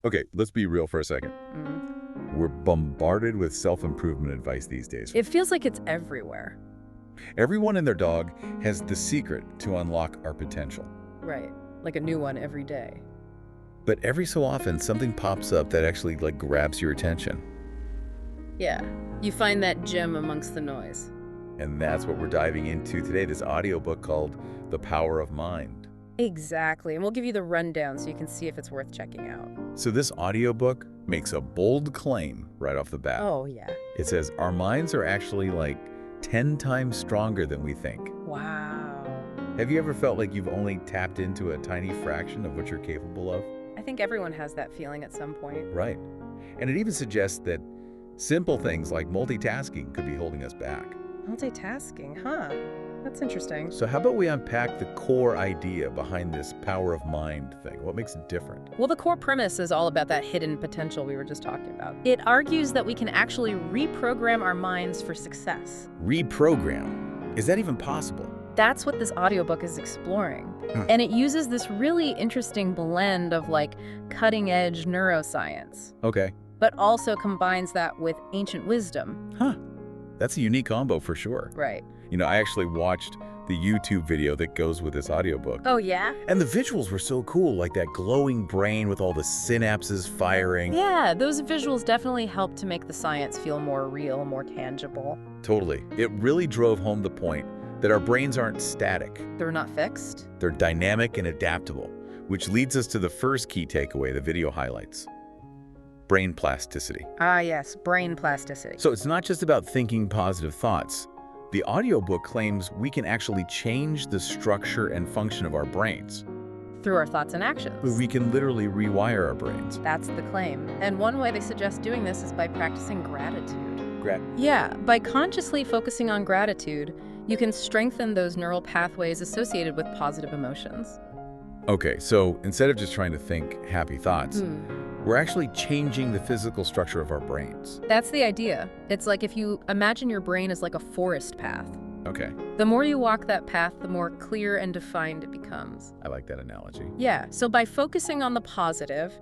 Okay, let's be real for a second. Mm. We're bombarded with self-improvement advice these days. It feels like it's everywhere. Everyone and their dog has the secret to unlock our potential. Right. Like a new one every day. But every so often, something pops up that actually grabs your attention. Yeah. You find that gem amongst the noise. And that's what we're diving into today, this audiobook called The Power of Mind. Exactly. And we'll give you the rundown so you can see if it's worth checking out. So this audiobook makes a bold claim right off the bat. Oh, yeah. It says our minds are actually 10 times stronger than we think. Wow. Have you ever felt like you've only tapped into a tiny fraction of what you're capable of? I think everyone has that feeling at some point. Right. And it even suggests that simple things like multitasking could be holding us back. Multitasking, huh? That's interesting. So how about we unpack the core idea behind this power of mind thing? What makes it different? Well, the core premise is all about that hidden potential we were just talking about. It argues that we can actually reprogram our minds for success. Reprogram. Is that even possible? That's what this audiobook is exploring. And it uses this really interesting blend of cutting-edge neuroscience, Okay. but also combines that with ancient wisdom. Huh. That's a unique combo for sure. Right. I actually watched the YouTube video that goes with this audiobook. Oh, yeah? And the visuals were so cool, like that glowing brain with all the synapses firing. Yeah, those visuals definitely help to make the science feel more real, more tangible. Totally. It really drove home the point that our brains aren't static. They're not fixed. They're dynamic and adaptable, which leads us to the first key takeaway the video highlights: brain plasticity. Ah, yes, brain plasticity. So it's not just about thinking positive thoughts. The audiobook claims we can actually change the structure and function of our brains. Through our thoughts and actions. We can literally rewire our brains. That's the claim. And one way they suggest doing this is by practicing gratitude. Yeah, by consciously focusing on gratitude, you can strengthen those neural pathways associated with positive emotions. Okay, so instead of just trying to think happy thoughts, we're actually changing the physical structure of our brains. That's the idea. It's like if you imagine your brain as like a forest path. Okay, The more you walk that path, the more clear and defined it becomes. I like that analogy. Yeah, so by focusing on the positive,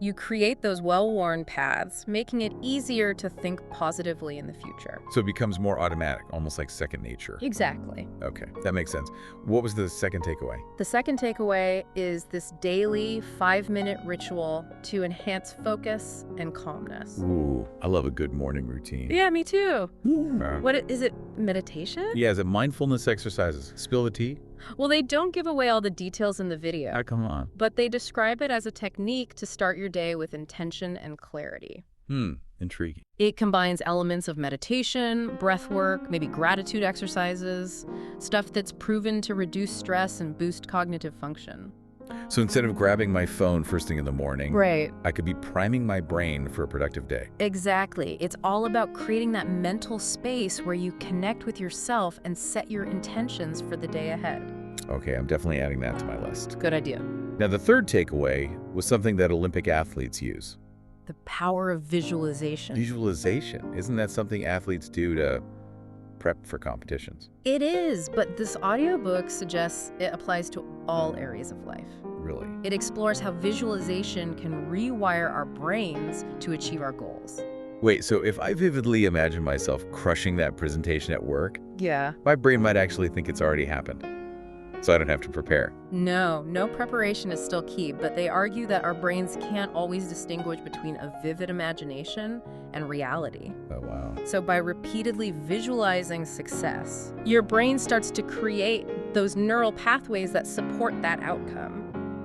you create those well-worn paths, making it easier to think positively in the future. So it becomes more automatic, almost like second nature. Exactly. Okay, that makes sense. What was the second takeaway? The second takeaway is this daily 5-minute ritual to enhance focus and calmness. Ooh, I love a good morning routine. Yeah, me too. Uh, What is it, meditation? Yeah, is it mindfulness exercises? Spill the tea? Well, they don't give away all the details in the video, Ah, come on. but they describe it as a technique to start your day with intention and clarity. Intriguing. It combines elements of meditation, breath work, maybe gratitude exercises, stuff that's proven to reduce stress and boost cognitive function. So instead of grabbing my phone first thing in the morning, Right. I could be priming my brain for a productive day. Exactly. It's all about creating that mental space where you connect with yourself and set your intentions for the day ahead. Okay, I'm definitely adding that to my list. Good idea. Now, the third takeaway was something that Olympic athletes use. The power of visualization. Visualization. Isn't that something athletes do to prep for competitions? It is, but this audiobook suggests it applies to all areas of life. Really? It explores how visualization can rewire our brains to achieve our goals. Wait, so if I vividly imagine myself crushing that presentation at work, Yeah. my brain might actually think it's already happened, so I don't have to prepare. No preparation is still key, but they argue that our brains can't always distinguish between a vivid imagination and reality. Oh, wow. So by repeatedly visualizing success, your brain starts to create those neural pathways that support that outcome.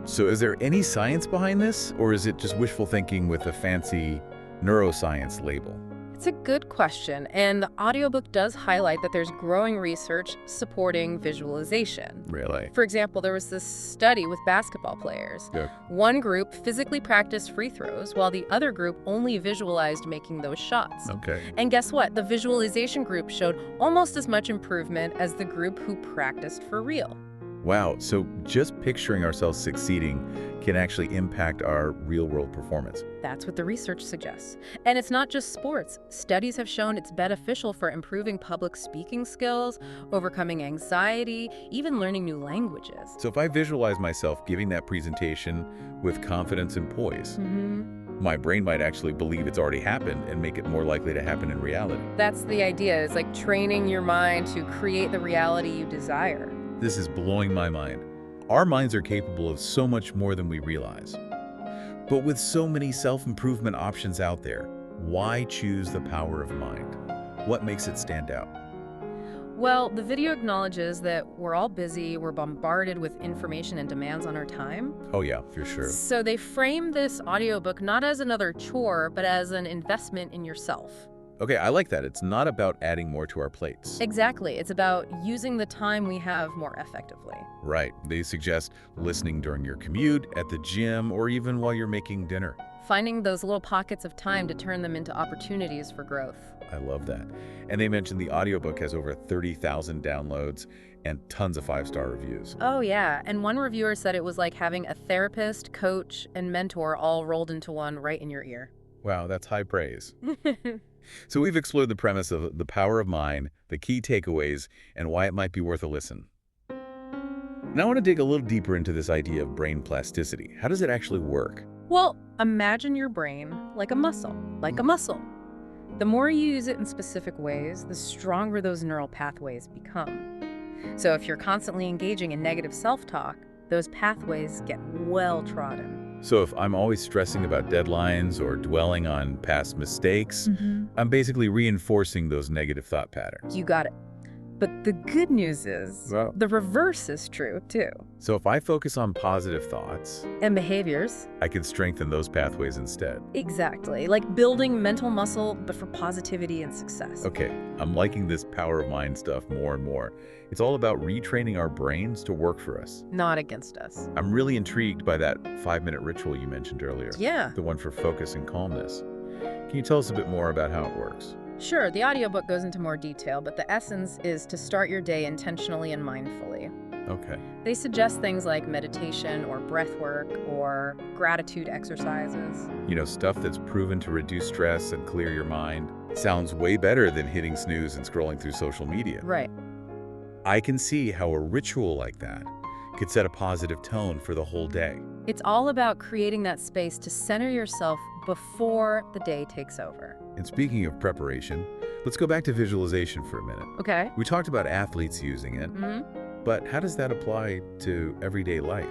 So is there any science behind this, or is it just wishful thinking with a fancy neuroscience label? It's a good question, and the audiobook does highlight that there's growing research supporting visualization. Really? For example, there was this study with basketball players. Yeah. One group physically practiced free throws, while the other group only visualized making those shots. Okay. And guess what? The visualization group showed almost as much improvement as the group who practiced for real. Wow, so just picturing ourselves succeeding can actually impact our real-world performance. That's what the research suggests. And it's not just sports. Studies have shown it's beneficial for improving public speaking skills, overcoming anxiety, even learning new languages. So if I visualize myself giving that presentation with confidence and poise, my brain might actually believe it's already happened and make it more likely to happen in reality. That's the idea, is like training your mind to create the reality you desire. This is blowing my mind. Our minds are capable of so much more than we realize. But with so many self-improvement options out there, why choose the power of mind? What makes it stand out? Well, the video acknowledges that we're all busy, we're bombarded with information and demands on our time. Oh yeah, for sure. So they frame this audiobook not as another chore, but as an investment in yourself. Okay, I like that. It's not about adding more to our plates. Exactly. It's about using the time we have more effectively. Right. They suggest listening during your commute, at the gym, or even while you're making dinner. Finding those little pockets of time to turn them into opportunities for growth. I love that. And they mentioned the audiobook has over 30,000 downloads and tons of 5-star reviews. Oh, yeah. And one reviewer said it was like having a therapist, coach, and mentor all rolled into one right in your ear. Wow, that's high praise. So we've explored the premise of the power of mind, the key takeaways, and why it might be worth a listen. Now I want to dig a little deeper into this idea of brain plasticity. How does it actually work? Well, imagine your brain like a muscle, The more you use it in specific ways, the stronger those neural pathways become. So if you're constantly engaging in negative self-talk, those pathways get well trodden. So if I'm always stressing about deadlines or dwelling on past mistakes, I'm basically reinforcing those negative thought patterns. You got it. But the good news is, the reverse is true, too. So if I focus on positive thoughts and behaviors, I can strengthen those pathways instead. Exactly. Like building mental muscle, but for positivity and success. Okay, I'm liking this power of mind stuff more and more. It's all about retraining our brains to work for us. Not against us. I'm really intrigued by that 5-minute ritual you mentioned earlier. Yeah. The one for focus and calmness. Can you tell us a bit more about how it works? Sure, the audiobook goes into more detail, but the essence is to start your day intentionally and mindfully. Okay. They suggest things like meditation or breath work or gratitude exercises. You know, stuff that's proven to reduce stress and clear your mind. Sounds way better than hitting snooze and scrolling through social media. Right. I can see how a ritual like that could set a positive tone for the whole day. It's all about creating that space to center yourself before the day takes over. And speaking of preparation, let's go back to visualization for a minute. Okay. We talked about athletes using it, but how does that apply to everyday life?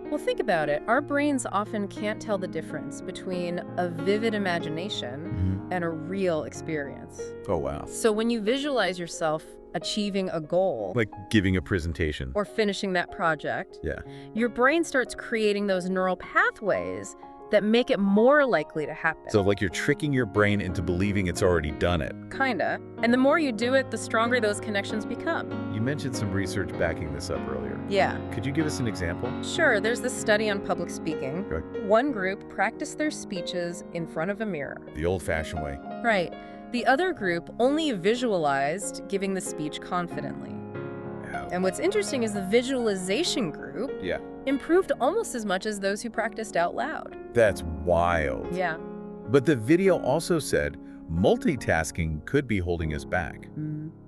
Well, think about it. Our brains often can't tell the difference between a vivid imagination and a real experience. Oh, wow. So when you visualize yourself achieving a goal, like giving a presentation or finishing that project, yeah, your brain starts creating those neural pathways that make it more likely to happen. So like you're tricking your brain into believing it's already done it. Kinda. And the more you do it, the stronger those connections become. You mentioned some research backing this up earlier. Yeah. Could you give us an example? Sure. There's this study on public speaking. Okay. One group practiced their speeches in front of a mirror. The old-fashioned way. Right. The other group only visualized giving the speech confidently. Ow. And what's interesting is the visualization group improved almost as much as those who practiced out loud. That's wild. Yeah. But the video also said multitasking could be holding us back.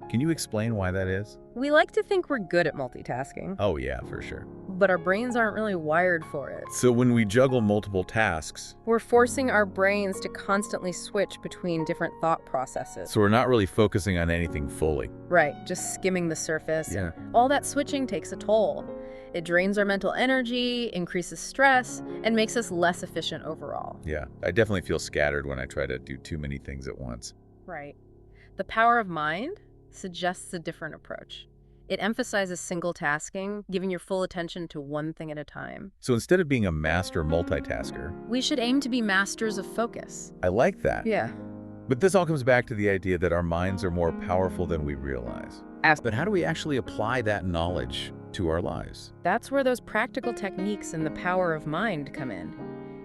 Can you explain why that is? We like to think we're good at multitasking. Oh yeah, for sure. But our brains aren't really wired for it. So when we juggle multiple tasks, we're forcing our brains to constantly switch between different thought processes. So we're not really focusing on anything fully. Right, just skimming the surface. Yeah. All that switching takes a toll. It drains our mental energy, increases stress, and makes us less efficient overall. Yeah, I definitely feel scattered when I try to do too many things at once. Right. The power of mind suggests a different approach. It emphasizes single tasking, giving your full attention to one thing at a time. So instead of being a master multitasker, we should aim to be masters of focus. I like that. Yeah. But this all comes back to the idea that our minds are more powerful than we realize. But how do we actually apply that knowledge to our lives? That's where those practical techniques and the power of mind come in.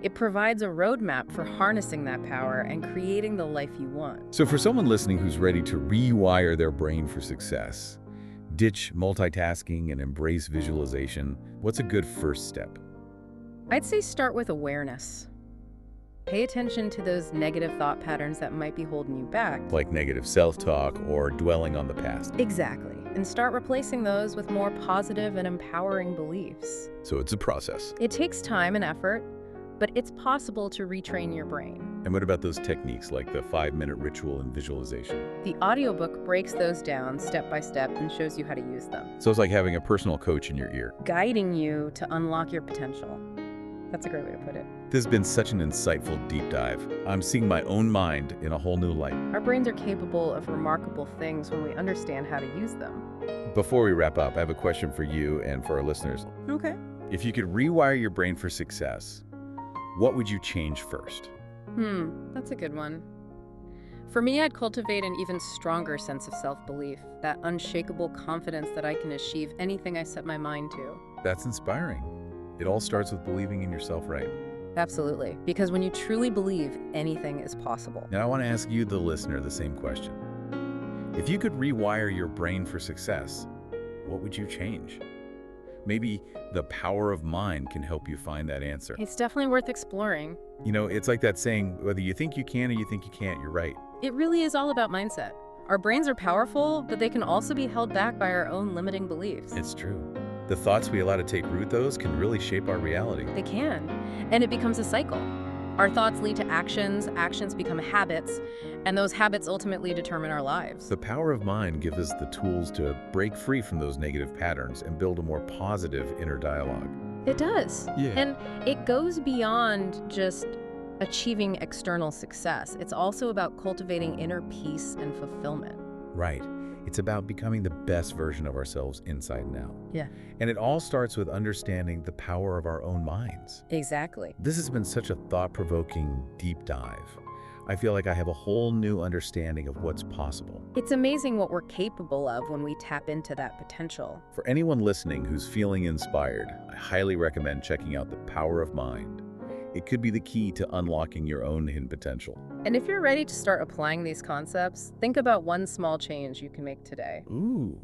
It provides a roadmap for harnessing that power and creating the life you want. So for someone listening who's ready to rewire their brain for success, ditch multitasking and embrace visualization, what's a good first step? I'd say start with awareness. Pay attention to those negative thought patterns that might be holding you back. Like negative self-talk or dwelling on the past. Exactly. And start replacing those with more positive and empowering beliefs. So it's a process. It takes time and effort, but it's possible to retrain your brain. And what about those techniques like the 5-minute ritual and visualization? The audiobook breaks those down step by step and shows you how to use them, So it's like having a personal coach in your ear. guiding you to unlock your potential. That's a great way to put it. This has been such an insightful deep dive. I'm seeing my own mind in a whole new light. Our brains are capable of remarkable things when we understand how to use them. Before we wrap up, I have a question for you and for our listeners. Okay. If you could rewire your brain for success, what would you change first? That's a good one. For me, I'd cultivate an even stronger sense of self-belief, that unshakable confidence that I can achieve anything I set my mind to. That's inspiring. It all starts with believing in yourself, right? Absolutely, because when you truly believe, anything is possible. Now I want to ask you, the listener, the same question. If you could rewire your brain for success, what would you change? Maybe the power of mind can help you find that answer. It's definitely worth exploring. You know, it's like that saying, whether you think you can or you think you can't, you're right. It really is all about mindset. Our brains are powerful, but they can also be held back by our own limiting beliefs. It's true. The thoughts we allow to take root, those can really shape our reality. They can, and it becomes a cycle. Our thoughts lead to actions, actions become habits, and those habits ultimately determine our lives. The power of mind gives us the tools to break free from those negative patterns and build a more positive inner dialogue. It does. Yeah. And it goes beyond just achieving external success. It's also about cultivating inner peace and fulfillment. Right. It's about becoming the best version of ourselves inside and out. Yeah. And it all starts with understanding the power of our own minds. Exactly. This has been such a thought-provoking deep dive. I feel like I have a whole new understanding of what's possible. It's amazing what we're capable of when we tap into that potential. For anyone listening who's feeling inspired, I highly recommend checking out The Power of Mind. It could be the key to unlocking your own hidden potential. And if you're ready to start applying these concepts, think about one small change you can make today. Ooh,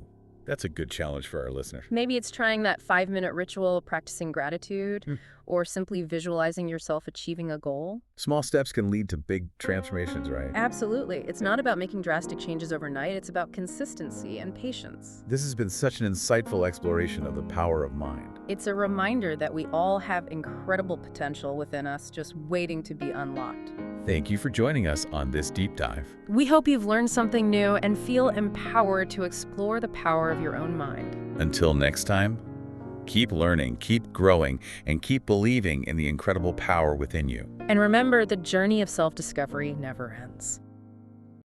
that's a good challenge for our listeners. Maybe it's trying that 5-minute ritual, practicing gratitude, or simply visualizing yourself achieving a goal. Small steps can lead to big transformations, right? Absolutely. It's not about making drastic changes overnight. It's about consistency and patience. This has been such an insightful exploration of the power of mind. It's a reminder that we all have incredible potential within us just waiting to be unlocked. Thank you for joining us on this deep dive. We hope you've learned something new and feel empowered to explore the power of your own mind. Until next time, keep learning, keep growing, and keep believing in the incredible power within you. And remember, the journey of self-discovery never ends.